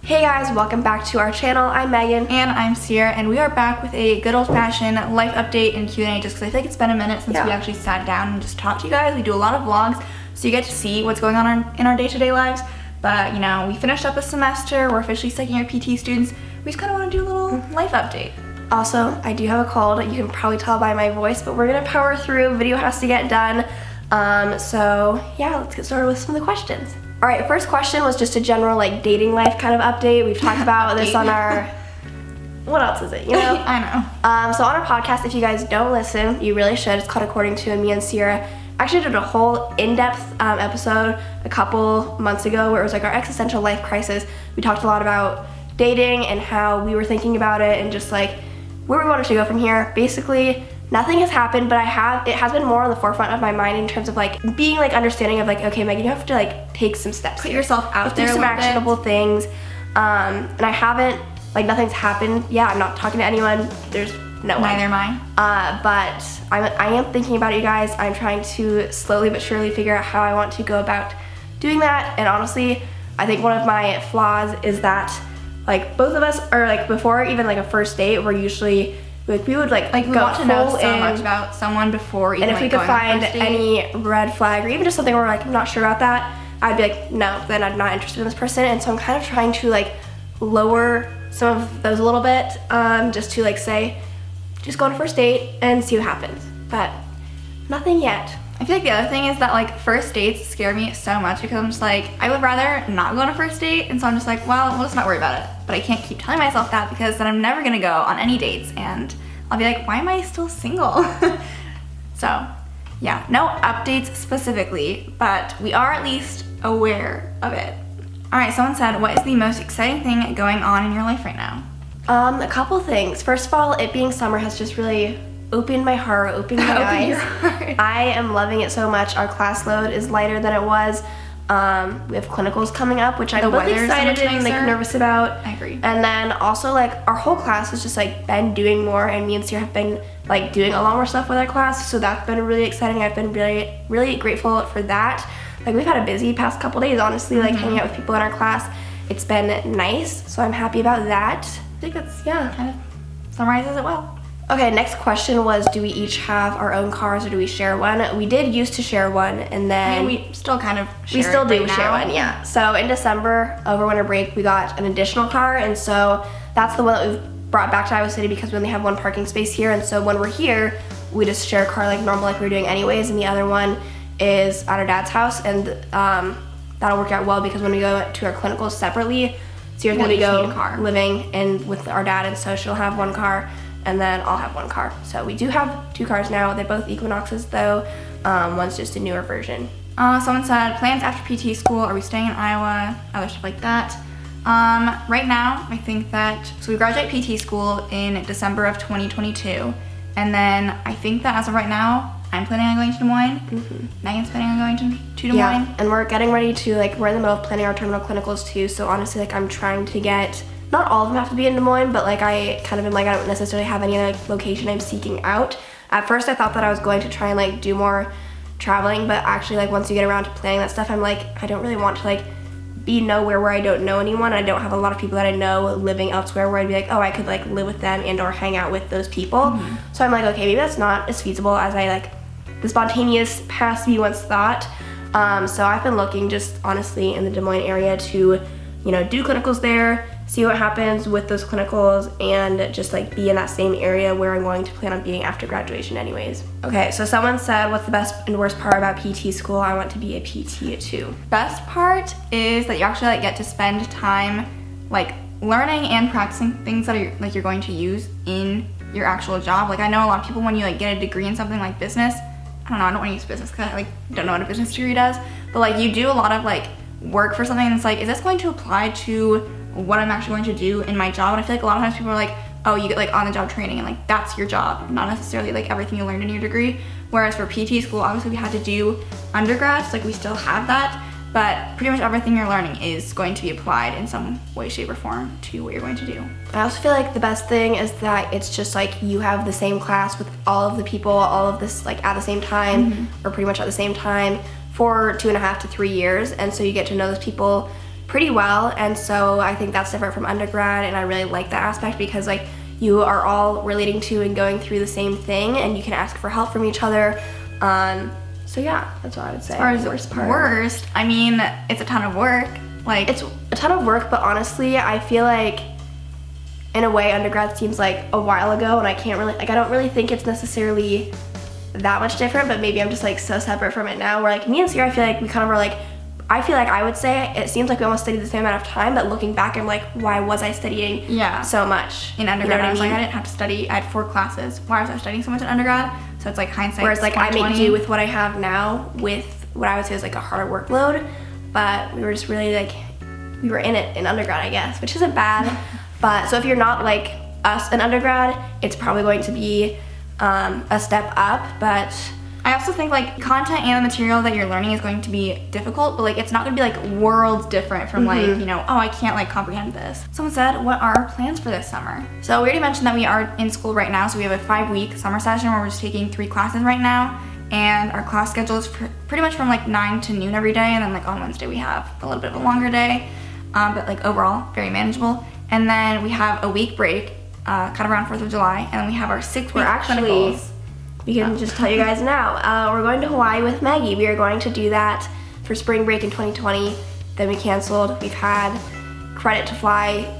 Hey guys, welcome back to our channel. I'm Megan. And I'm Sierra, and we are back with a good old-fashioned life update and Q&A just because I feel like it's been a minute since we actually sat down and just talked to you guys. We do a lot of vlogs, so you get to see what's going on in our day-to-day lives. But, you know, we finished up a semester. We're officially second-year PT students. We just kind of want to do a little life update. Also, I do have a cold. You can probably tell by my voice, but we're going to power through. Video has to get done. So, yeah, let's get started with some of the questions. All right, first question was just a general like dating life kind of update. We've talked about this on our, what else is it, you know? I know. So on our podcast, if you guys don't listen, you really should. It's called According to, and me and Sierra actually did a whole in-depth episode a couple months ago where it was like our existential life crisis. We talked a lot about dating and how we were thinking about it and just like where we wanted to go from here. Basically, nothing has happened, but it has been more on the forefront of my mind in terms of like being like understanding of like, okay, Megan, you have to like take some steps. Put yourself out there. Do some actionable things. And I haven't, like nothing's happened. Yeah, I'm not talking to anyone. There's no one. Neither am I. But I am thinking about it, you guys. I'm trying to slowly but surely figure out how I want to go about doing that. And honestly, I think one of my flaws is that like both of us are like before even like a first date, we're usually like we would like we go want to know so in, much about someone before even and if we could find any red flag or even just something where we're like I'm not sure about that, I'd be like no, then I'm not interested in this person. And so I'm kind of trying to like lower some of those a little bit, just to like say just go on a first date and see what happens, but nothing yet. I feel like the other thing is that like first dates scare me so much because I'm just like, I would rather not go on a first date, and so I'm just like, well, we'll just not worry about it. But I can't keep telling myself that because then I'm never gonna go on any dates and I'll be like, why am I still single? So yeah, no updates specifically, but we are at least aware of it. All right, someone said, what is the most exciting thing going on in your life right now? A couple things. First of all, it being summer has just really opened my heart, opened my eyes. Your heart. I am loving it so much. Our class load is lighter than it was. We have clinicals coming up, which I'm both excited and like nervous about. I agree. And then also like our whole class has just like been doing more, and me and Sierra have been like doing a lot more stuff with our class, so that's been really exciting. I've been really, really grateful for that. Like we've had a busy past couple days, honestly, like hanging out with people in our class. It's been nice, so I'm happy about that. I think that's, yeah, kind of summarizes it well. Okay, next question was, do we each have our own cars or do we share one? We did used to share one, and then I mean, we still kind of share we still it do right share now. one, yeah. So in December, over winter break, we got an additional car, and so that's the one that we've brought back to Iowa City because we only have one parking space here, and so when we're here, we just share a car like normal, like we were doing anyways, and the other one is at our dad's house, and that'll work out well because when we go to our clinicals separately, Sierra's gonna go living in with our dad, and so she'll have one car, and then I'll have one car. So we do have two cars now. They're both Equinoxes though. One's just a newer version. Someone said, plans after PT school, are we staying in Iowa? Other stuff like that. Right now, I think that, so we graduate PT school in December of 2022. And then I think that as of right now, I'm planning on going to Des Moines. Megan's planning on going to Des Moines. Yeah, and we're getting ready to, like, we're in the middle of planning our terminal clinicals too. So honestly, like I'm trying to get, not all of them have to be in Des Moines, but like I kind of am like, I don't necessarily have any like location I'm seeking out. At first I thought that I was going to try and like do more traveling, but actually like once you get around to planning that stuff, I'm like, I don't really want to like be nowhere where I don't know anyone. I don't have a lot of people that I know living elsewhere where I'd be like, oh, I could like live with them and or hang out with those people. So I'm like, okay, maybe that's not as feasible as I like the spontaneous past me once thought. So I've been looking just honestly in the Des Moines area to, you know, do clinicals there, see what happens with those clinicals, and just like be in that same area where I'm going to plan on being after graduation anyways. Okay, so someone said, what's the best and worst part about PT school? I want to be a PT too. Best part is that you actually like get to spend time like learning and practicing things that are like you're going to use in your actual job. Like I know a lot of people when you like get a degree in something like business, I don't want to use business because I like don't know what a business degree does, but like you do a lot of like work for something and it's like, is this going to apply to what I'm actually going to do in my job? And I feel like a lot of times people are like, oh, you get like on the job training and like that's your job, not necessarily like everything you learned in your degree. Whereas for PT school, obviously we had to do undergrads, like we still have that, but pretty much everything you're learning is going to be applied in some way, shape, or form to what you're going to do. I also feel like the best thing is that it's just like you have the same class with all of the people, all of this like at the same time, or pretty much at the same time for 2.5 to 3 years, and so you get to know those people pretty well, and so I think that's different from undergrad, and I really like that aspect because like you are all relating to and going through the same thing, and you can ask for help from each other. So yeah, that's what I would say. As far as the worst part. Worst, I mean, it's a ton of work. Like, It's a ton of work, but honestly, I feel like in a way undergrad seems like a while ago, and I don't really think it's necessarily that much different, but maybe I'm just like so separate from it now, where like me and Sierra, I feel like we kind of were like, I would say it seems like we almost studied the same amount of time, but looking back, I'm like, why was I studying so much? In undergrad, I was like, I didn't have to study. I had 4 classes. Why was I studying so much in undergrad? So it's like hindsight. Whereas like I 2020. make do with what I have now with what I would say is like a harder workload, but we were just really like, we were in it in undergrad, I guess, which isn't bad. But so if you're not like us in undergrad, it's probably going to be a step up, but I also think like content and the material that you're learning is going to be difficult, but like it's not going to be like worlds different from like, you know, oh, I can't like comprehend this. Someone said, what are our plans for this summer? So we already mentioned that we are in school right now, so we have a 5-week summer session where we're just taking 3 classes right now, and our class schedule is pretty much from like 9 to noon every day, and then like on Wednesday we have a little bit of a longer day, but like overall very manageable. And then we have a week break, kind of around 4th of July, and then we have our 6-week clinicals. We can just tell you guys now. We're going to Hawaii with Maggie. We are going to do that for spring break in 2020. Then we canceled. We've had credit to fly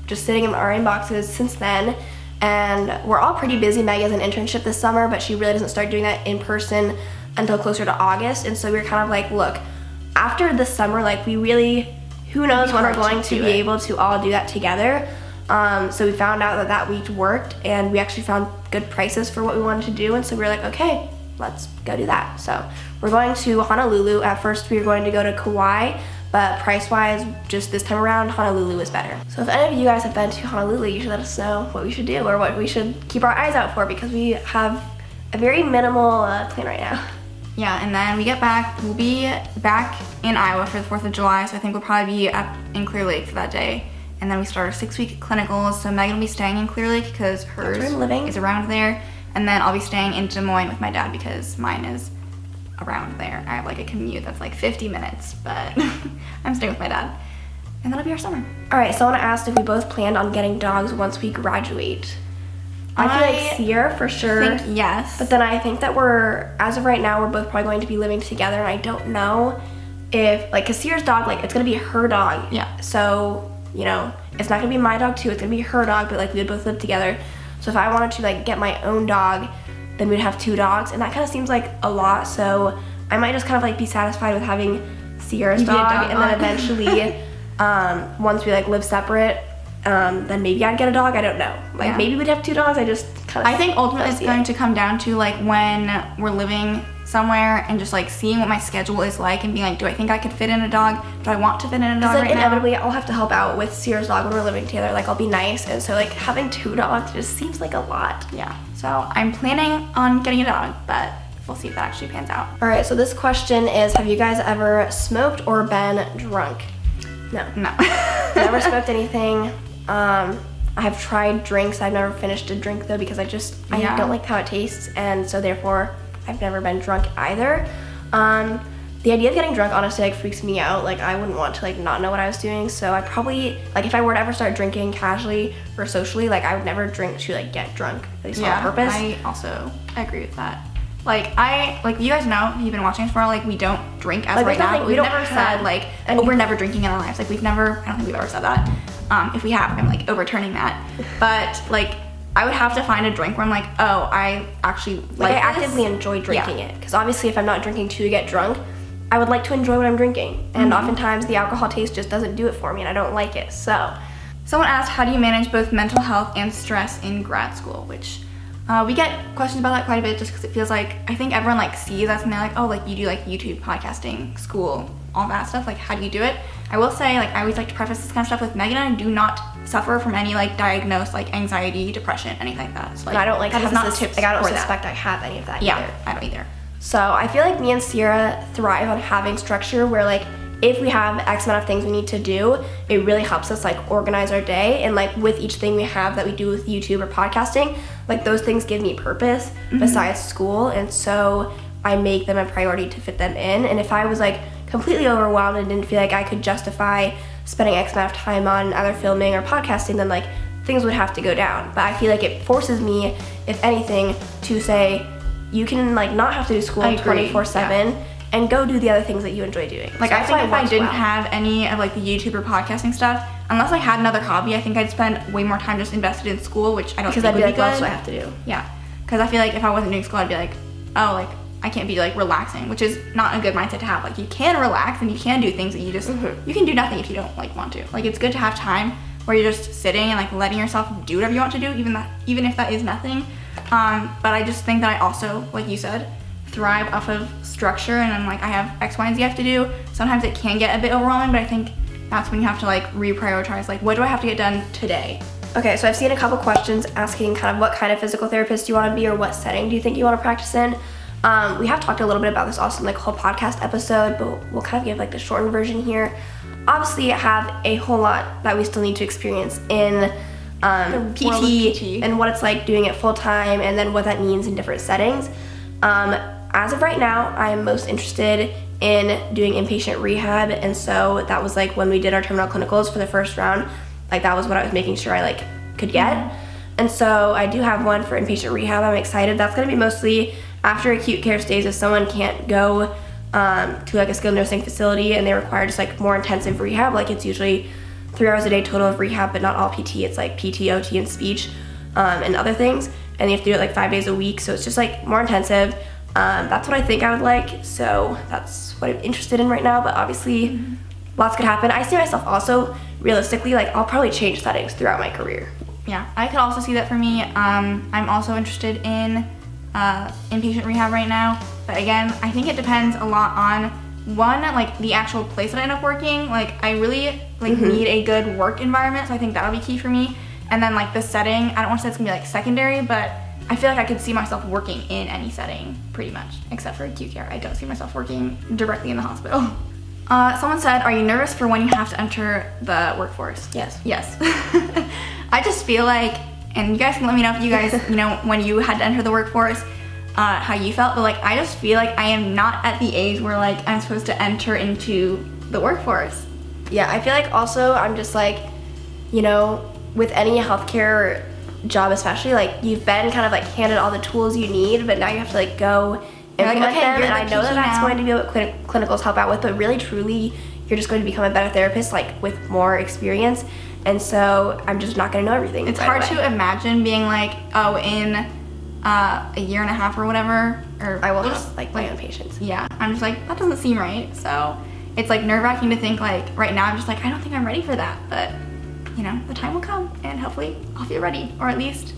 just sitting in our inboxes since then. And we're all pretty busy. Maggie has an internship this summer, but she really doesn't start doing that in person until closer to August. And so we were kind of like, look, after the summer, like we really, who knows when we're going to be able to all do that together. So we found out that week worked, and we actually found good prices for what we wanted to do, and so we were like, okay, let's go do that. So we're going to Honolulu. At first we were going to go to Kauai, but price-wise, just this time around, Honolulu is better. So if any of you guys have been to Honolulu, you should let us know what we should do or what we should keep our eyes out for, because we have a very minimal plan right now. Yeah, and then we get back, we'll be back in Iowa for the 4th of July, so I think we'll probably be up in Clear Lake for that day. And then we start our 6-week clinicals, so Megan will be staying in Clear Lake because hers is around there. And then I'll be staying in Des Moines with my dad because mine is around there. I have like a commute that's like 50 minutes, but I'm staying with my dad. And that'll be our summer. All right, someone asked if we both planned on getting dogs once we graduate. I feel like Sierra for sure. Think yes. But then I think that as of right now, we're both probably going to be living together, and I don't know if, like, cause Sierra's dog, like, it's gonna be her dog. Yeah. So, you know, it's not gonna be my dog too, it's gonna be her dog, but like we would both live together. So if I wanted to like get my own dog, then we'd have 2 dogs, and that kind of seems like a lot. So I might just kind of like be satisfied with having Sierra's dog, and then eventually, once we like live separate, then maybe I'd get a dog. I don't know. Like maybe we'd have 2 dogs. I think ultimately it's going to come down to like when we're living somewhere and just like seeing what my schedule is like and being like, do I think I could fit in a dog? Do I want to fit in a dog right now? Inevitably, I'll have to help out with Sierra's dog when we're living together. Like, I'll be nice, and so like having 2 dogs just seems like a lot. Yeah. So I'm planning on getting a dog, but we'll see if that actually pans out. All right. So this question is: have you guys ever smoked or been drunk? No. Never smoked anything. I have tried drinks. I've never finished a drink though because I don't like how it tastes, and so therefore I've never been drunk either. The idea of getting drunk honestly like freaks me out. Like I wouldn't want to like not know what I was doing. So I probably like if I were to ever start drinking casually or socially, like I would never drink to like get drunk, at least on purpose. I also agree with that. Like you guys know, if you've been watching us for a while, like we don't drink as right now. We've never said like, oh, we're never drinking in our lives. Like I don't think we've ever said that. If we have, I'm like overturning that. But like I would have to find a drink where I'm like, oh, I actually like I actively enjoy drinking it. Because obviously if I'm not drinking to get drunk, I would like to enjoy what I'm drinking. And oftentimes the alcohol taste just doesn't do it for me and I don't like it. So someone asked, how do you manage both mental health and stress in grad school? Which we get questions about that quite a bit just because it feels like, I think everyone like sees us and they're like, oh, like you do like YouTube, podcasting, school, all that stuff. Like how do you do it? I will say, like I always like to preface this kind of stuff with Megan and I do not suffer from any like diagnosed like anxiety, depression, anything like that. So like I don't like that is not tips. Like I don't suspect I have any of that either. I don't either. So I feel like me and Sierra thrive on having structure where like if we have X amount of things we need to do, it really helps us like organize our day. And like with each thing we have that we do with YouTube or podcasting, like those things give me purpose besides school. And so I make them a priority to fit them in. And if I was like completely overwhelmed and didn't feel like I could justify spending X amount of time on either filming or podcasting, then like things would have to go down. But I feel like it forces me, if anything, to say you can like not have to do school 24/7 and go do the other things that you enjoy doing. Like, I think if I didn't have any of like the YouTube or podcasting stuff, unless I had another hobby, I think I'd spend way more time just invested in school, which I don't think would be good. Because that's what I have to do. Yeah, because I feel like if I wasn't doing school, I'd be like, oh, like I can't be like relaxing, which is not a good mindset to have. Like, you can relax and you can do things that you just you can do nothing if you don't like want to. Like, it's good to have time where you're just sitting and like letting yourself do whatever you want to do, even if that is nothing. But I just think that I also, like you said, thrive off of structure, and I'm like, I have X, Y, and Z I have to do. Sometimes it can get a bit overwhelming, but I think that's when you have to like reprioritize, like, what do I have to get done today? Okay, so I've seen a couple questions asking kind of what kind of physical therapist you want to be, or what setting do you think you want to practice in. We have talked a little bit about this also in like a whole podcast episode, but we'll kind of give like the shortened version here. Obviously, I have a whole lot that we still need to experience in PT and what it's like doing it full time, and then what that means in different settings. As of right now, I am most interested in doing inpatient rehab, and so that was like when we did our terminal clinicals for the first round, like that was what I was making sure I like could get. And so I do have one for inpatient rehab. I'm excited. That's going to be mostly after acute care stays. If someone can't go to like a skilled nursing facility and they require just like more intensive rehab, like it's usually 3 hours a day total of rehab, but not all PT. It's like PT, OT, and speech, and other things. And you have to do it like 5 days a week, so it's just like more intensive. That's what I think I would like, so that's what I'm interested in right now, but obviously lots could happen. I see myself also, realistically, like I'll probably change settings throughout my career. Yeah, I could also see that for me. I'm also interested in inpatient rehab right now, but again, I think it depends a lot on one, like the actual place that I end up working. Like, I really like need a good work environment, so I think that'll be key for me. And then like the setting, I don't want to say it's gonna be like secondary, but I feel like I could see myself working in any setting pretty much, except for acute care. I don't see myself working directly in the hospital. Someone said, are you nervous for when you have to enter the workforce? Yes. Yes. I just feel like, and you guys can let me know if you guys, you know, when you had to enter the workforce, how you felt, but like I just feel like I am not at the age where like I'm supposed to enter into the workforce. Yeah, I feel like also I'm just like, you know, with any healthcare job especially, like you've been kind of like handed all the tools you need, but now you have to like go implement them, and I know that that's going to be what clinicals help out with, but really truly you're just going to become a better therapist like with more experience, and so I'm just not going to know everything. It's hard to imagine being like, oh, in a year and a half or whatever, or I will have like my own patients. Yeah, I'm just like, that doesn't seem right, so it's like nerve-wracking to think like right now I'm just like, I don't think I'm ready for that, but you know, the time will come and hopefully I'll feel ready, or at least,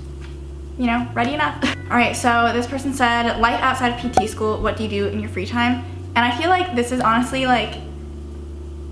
you know, ready enough. All right, so this person said, life outside of PT school, what do you do in your free time? And I feel like this is honestly like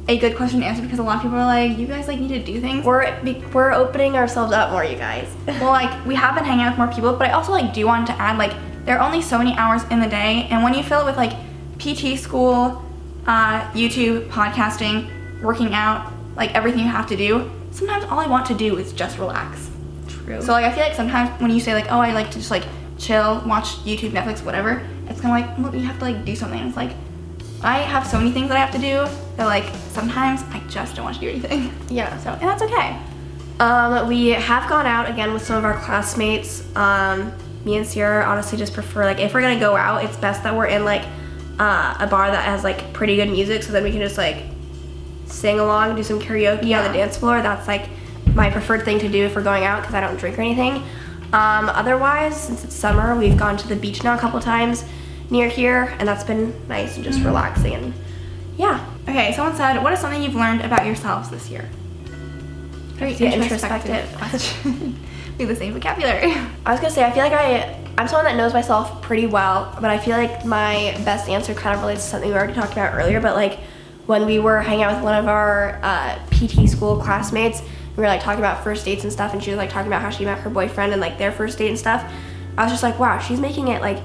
a good question to answer, because a lot of people are like, you guys like need to do things. We're opening ourselves up more, you guys. Well, like we have been hanging out with more people, but I also like do want to add, like there are only so many hours in the day, and when you fill it with like PT school, YouTube, podcasting, working out, like everything you have to do, sometimes all I want to do is just relax. True. So like I feel like sometimes when you say like, oh, I like to just like chill, watch YouTube, Netflix, whatever, it's kind of like, well, you have to like do something. It's like, I have so many things that I have to do that like sometimes I just don't want to do anything. Yeah. So, and that's okay. We have gone out again with some of our classmates. Me and Sierra honestly just prefer, like, if we're gonna go out, it's best that we're in like a bar that has like pretty good music, so then we can just like sing along, do some karaoke on the dance floor. That's like my preferred thing to do if we're going out, because I don't drink or anything. Otherwise, since it's summer, we've gone to the beach now a couple times near here, and that's been nice and just relaxing, and yeah. Okay, someone said, what is something you've learned about yourselves this year? Very introspective question. We have the same vocabulary. I was gonna say, I feel like I'm someone that knows myself pretty well, but I feel like my best answer kind of relates to something we already talked about earlier, but like when we were hanging out with one of our PT school classmates, we were like talking about first dates and stuff, and she was like talking about how she met her boyfriend and like their first date and stuff. I was just like, wow, she's making it like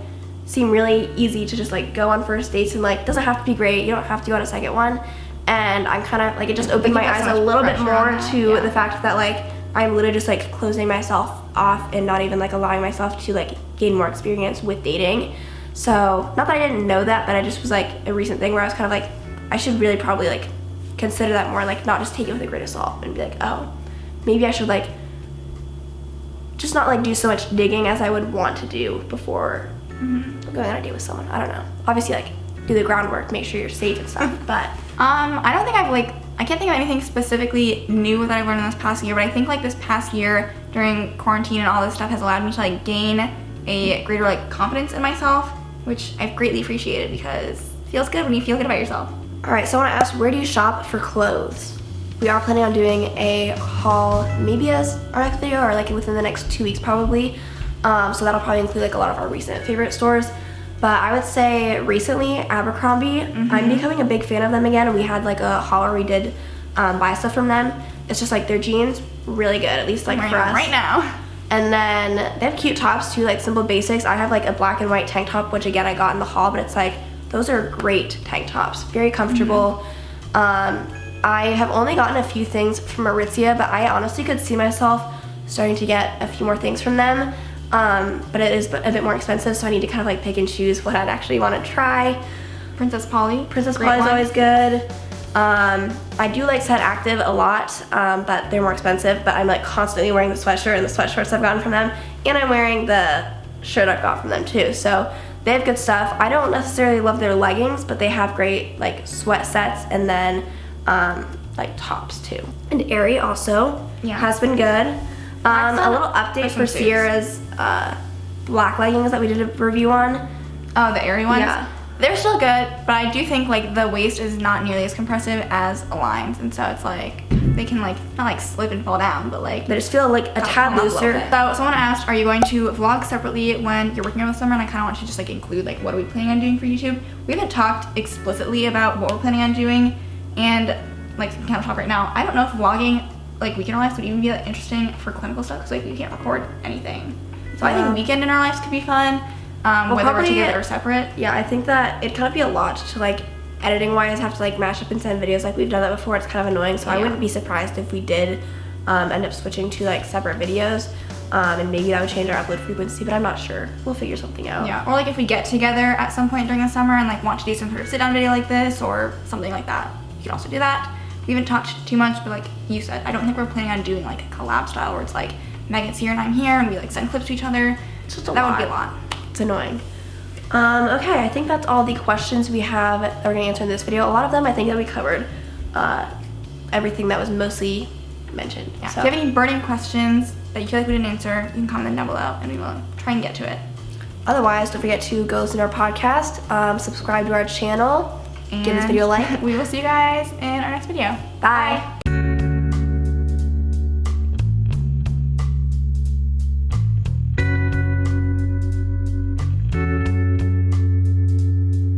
seem really easy to just like go on first dates, and like doesn't have to be great, you don't have to go on a second one. And I'm kind of like, it just opened my eyes a little bit more to the fact that like I'm literally just like closing myself off and not even like allowing myself to like gain more experience with dating. So not that I didn't know that, but I just was like a recent thing where I was kind of like, I should really probably like consider that more, like not just take it with a grain of salt and be like, oh, maybe I should like just not like do so much digging as I would want to do before going on a date with someone. I don't know. Obviously, like do the groundwork, make sure you're safe and stuff. But I don't think I can't think of anything specifically new that I've learned in this past year. But I think like this past year during quarantine and all this stuff has allowed me to like gain a greater like confidence in myself, which I've greatly appreciated because it feels good when you feel good about yourself. all right, so I want to ask, where do you shop for clothes? We are planning on doing a haul, maybe as our next video or like within the next 2 weeks probably. So that'll probably include like a lot of our recent favorite stores. But I would say recently, Abercrombie, I'm becoming a big fan of them again. We had like a haul where we did buy stuff from them. It's just like their jeans, really good, at least like for us. Right now. And then they have cute tops too, like simple basics. I have like a black and white tank top, which again I got in the haul, but it's like, those are great tank tops, very comfortable. I have only gotten a few things from Aritzia, but I honestly could see myself starting to get a few more things from them. But it is a bit more expensive, so I need to kind of like pick and choose what I'd actually want to try. Princess Polly. Princess Polly is always good. I do like Set Active a lot, but they're more expensive, but I'm like constantly wearing the sweatshirt and the sweatshirts I've gotten from them, and I'm wearing the shirt I've got from them too, so they have good stuff. I don't necessarily love their leggings, but they have great like sweat sets and then like tops too. And Aerie also has been good. A little update for Sierra's black leggings that we did a review on. Oh, the Aerie ones? Yeah. They're still good, but I do think like the waist is not nearly as compressive as Align's, and so it's like they can like not like slip and fall down, but like they just feel like a tad looser. So someone asked, are you going to vlog separately when you're working over the summer? And I kind of want to just like include like what are we planning on doing for YouTube. We haven't talked explicitly about what we're planning on doing, and like we can kind of talk right now. I don't know if vlogging like weekend in our lives would even be that interesting for clinical stuff because like we can't record anything. So I think weekend in our lives could be fun. Whether we're together or separate. Yeah, I think that it'd kind of be a lot to like editing wise have to like mash up and send videos. Like we've done that before. It's kind of annoying, so I wouldn't be surprised if we did end up switching to like separate videos, and maybe that would change our upload frequency, but I'm not sure. We'll figure something out. Yeah, or like if we get together at some point during the summer and like want to do some sort of sit down video like this or something like that, you can also do that. We haven't talked too much, but like you said, I don't think we're planning on doing like a collab style where it's like Megan's here and I'm here and we like send clips to each other. It's just that would be a lot. It's annoying. Okay, I think that's all the questions we have that we're gonna answer in this video. A lot of them I think that we covered everything that was mostly mentioned. Yeah. So. If you have any burning questions that you feel like we didn't answer, you can comment them down below and we will try and get to it. Otherwise, don't forget to go listen to our podcast, subscribe to our channel, and give this video a like. We will see you guys in our next video. Bye.